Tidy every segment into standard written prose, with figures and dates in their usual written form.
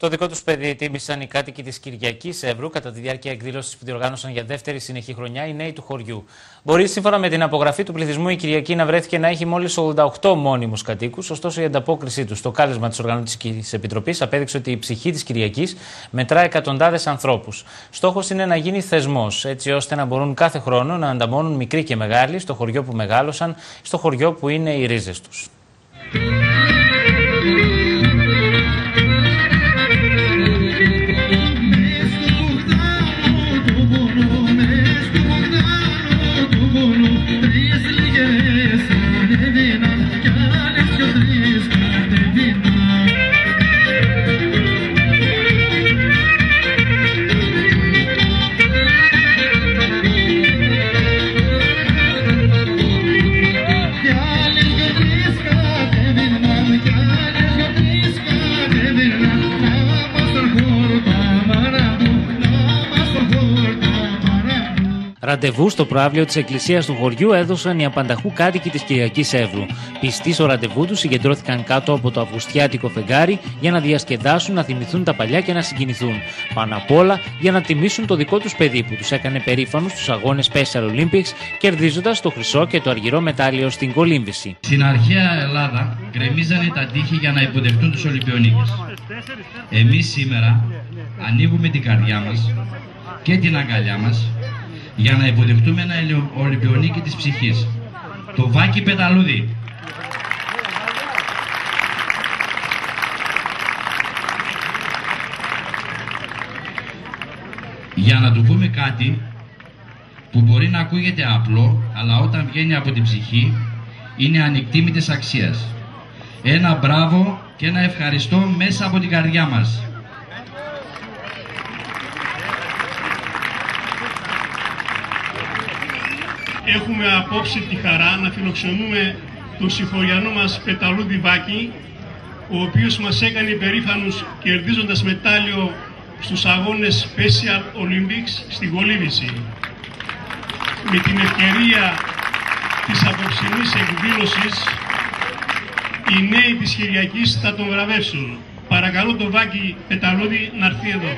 Το δικό τους παιδί τίμησαν οι κάτοικοι της Κυριακής Εύρου κατά τη διάρκεια εκδήλωσης που διοργάνωσαν για δεύτερη συνεχή χρονιά οι νέοι του χωριού. Μπορεί σύμφωνα με την απογραφή του πληθυσμού η Κυριακή να βρέθηκε να έχει μόλις 88 μόνιμους κατοίκους, ωστόσο η ανταπόκρισή του στο κάλεσμα της Οργανωτικής Επιτροπής απέδειξε ότι η ψυχή της Κυριακής μετρά εκατοντάδες ανθρώπους. Στόχος είναι να γίνει θεσμός, έτσι ώστε να μπορούν κάθε χρόνο να ανταμώνουν μικροί και μεγάλοι στο χωριό που μεγάλωσαν, στο χωριό που είναι οι ρίζες τους. Ραντεβού στο προαύλιο της εκκλησίας του χωριού έδωσαν οι απανταχού κάτοικοι της Κυριακής Εύρου. Πιστοί στο ραντεβού τους συγκεντρώθηκαν κάτω από το αυγουστιάτικο φεγγάρι για να διασκεδάσουν, να θυμηθούν τα παλιά και να συγκινηθούν. Πάνω απ' όλα για να τιμήσουν το δικό τους παιδί που τους έκανε περήφανους στους αγώνες Special Olympics, κερδίζοντας το χρυσό και το αργυρό μετάλλιο στην κολύμβηση. Στην αρχαία Ελλάδα γκρεμίζανε τα τείχη για να υποδεχτούν τους Ολυμπιονίκες. Εμείς σήμερα ανοίγουμε την καρδιά μας και την αγκαλιά μας για να υποδεχτούμε ένα Ολυμπιονίκη της ψυχής, το Βάκη Πεταλούδη. Για να του πούμε κάτι που μπορεί να ακούγεται απλό, αλλά όταν βγαίνει από την ψυχή είναι ανεκτήμητης αξίας. Ένα μπράβο και ένα ευχαριστώ μέσα από την καρδιά μας. Έχουμε απόψε τη χαρά να φιλοξενούμε τον συγχωριανό μας Πεταλούδη Βάκη, ο οποίος μας έκανε περήφανους κερδίζοντας μετάλλιο στους αγώνες Special Olympics στην κολύμβηση. Με την ευκαιρία της απόψινής εκδήλωσης, οι νέοι της Κυριακής θα τον βραβεύσουν. Παρακαλώ τον Βάκη Πεταλούδη να έρθει εδώ.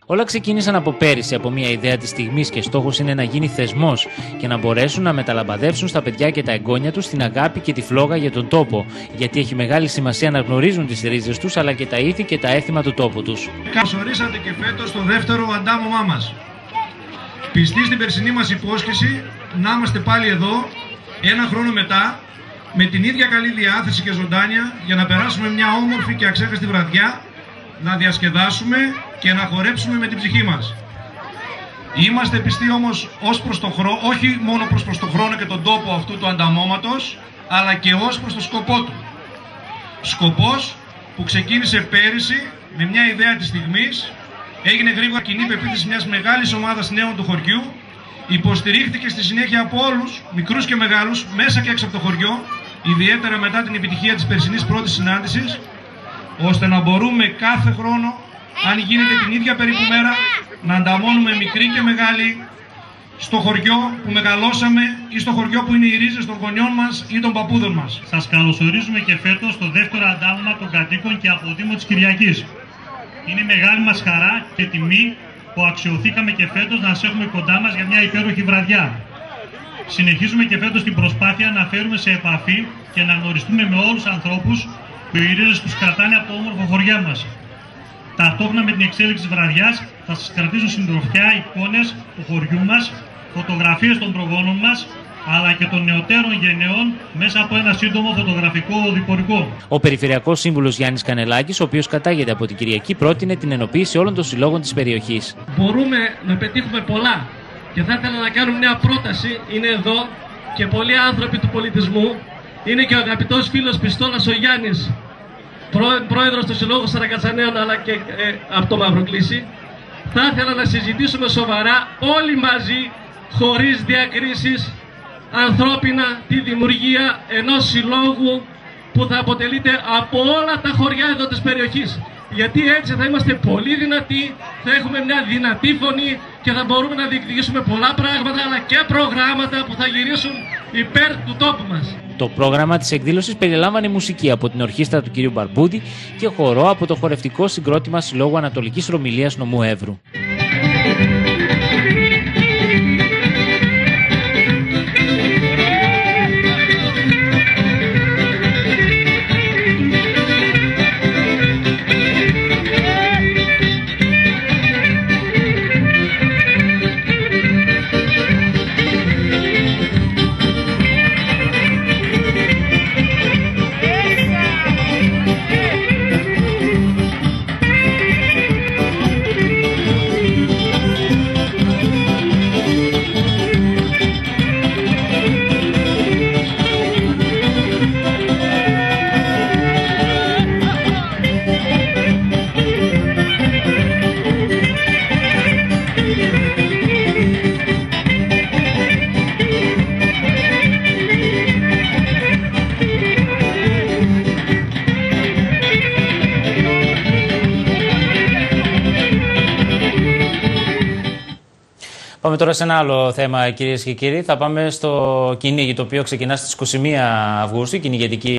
Όλα ξεκίνησαν από πέρυσι, από μια ιδέα της στιγμής και στόχος είναι να γίνει θεσμός και να μπορέσουν να μεταλαμπαδεύσουν στα παιδιά και τα εγγόνια τους την αγάπη και τη φλόγα για τον τόπο. Γιατί έχει μεγάλη σημασία να γνωρίζουν τις ρίζες τους αλλά και τα ήθη και τα έθιμα του τόπου τους. Καλωσορίσατε και φέτος το δεύτερο αντάμωμά μας. Πιστοί στην περσινή μας υπόσχεση να είμαστε πάλι εδώ ένα χρόνο μετά με την ίδια καλή διάθεση και ζωντάνια για να περάσουμε μια όμορφη και αξέχαστη βραδιά, να διασκεδάσουμε και να χορέψουμε με την ψυχή μας. Είμαστε πιστοί όμως όχι μόνο προς το χρόνο και τον τόπο αυτού του ανταμώματος, αλλά και ως προς το σκοπό του. Σκοπός που ξεκίνησε πέρυσι με μια ιδέα της στιγμής, έγινε γρήγορα κοινή πεποίθηση μιας μεγάλης ομάδας νέων του χωριού, υποστηρίχθηκε στη συνέχεια από όλους, μικρούς και μεγάλους, μέσα και έξω από το χωριό, ιδιαίτερα μετά την επιτυχία της περσινής πρώτης συνάντησης, ώστε να μπορούμε κάθε χρόνο, αν γίνεται την ίδια περίπου μέρα, να ανταμώνουμε μικροί και μεγάλοι στο χωριό που μεγαλώσαμε ή στο χωριό που είναι οι ρίζες των γονιών μας ή των παππούδων μας. Σας καλωσορίζουμε και φέτος στο δεύτερο αντάμωμα των κατοίκων και από Δήμο της Κυριακής. Είναι μεγάλη μας χαρά και τιμή που αξιωθήκαμε και φέτος να σας έχουμε κοντά μας για μια υπέροχη βραδιά. Συνεχίζουμε και φέτος την προσπάθεια να φέρουμε σε επαφή και να γνωριστούμε με όλους τους ανθρώπους που οι ρίζες τους κρατάνε από το όμορφο χωριά μας. Ταυτόχρονα με την εξέλιξη της βραδιάς θα σας κρατήσουν συντροφιά εικόνες του χωριού μας, φωτογραφίες των προγόνων μας, αλλά και των νεωτέρων γενεών μέσα από ένα σύντομο φωτογραφικό οδηπορικό. Ο Περιφερειακός Σύμβουλος Γιάννης Κανελάκης, ο οποίος κατάγεται από την Κυριακή, πρότεινε την ενοποίηση όλων των συλλόγων της περιοχής. Μπορούμε να πετύχουμε πολλά και θα ήθελα να κάνω μια πρόταση. Είναι εδώ και πολλοί άνθρωποι του πολιτισμού. Είναι και ο αγαπητός φίλος Πιστόλας ο Γιάννης, πρόεδρος του Συλλόγου Σαρακατσανέων, αλλά και από το Μαυροκλήσι. Θα ήθελα να συζητήσουμε σοβαρά όλοι μαζί, χωρίς διακρίσεις, ανθρώπινα, τη δημιουργία ενός συλλόγου που θα αποτελείται από όλα τα χωριά εδώ της περιοχής. Γιατί έτσι θα είμαστε πολύ δυνατοί, θα έχουμε μια δυνατή φωνή και θα μπορούμε να διεκδικήσουμε πολλά πράγματα, αλλά και προγράμματα που θα γυρίσουν υπέρ του τόπου μας. Το πρόγραμμα της εκδήλωσης περιλάμβανε μουσική από την ορχήστρα του κ. Μπαρμπούντη και χορό από το χορευτικό συγκρότημα Συλλόγου Ανατολικής Ρωμυλίας Νομού Εύρου. Πάμε τώρα σε ένα άλλο θέμα, κυρίες και κύριοι. Θα πάμε στο κυνήγι, το οποίο ξεκινά στις 21 Αυγούστου, η κυνηγετική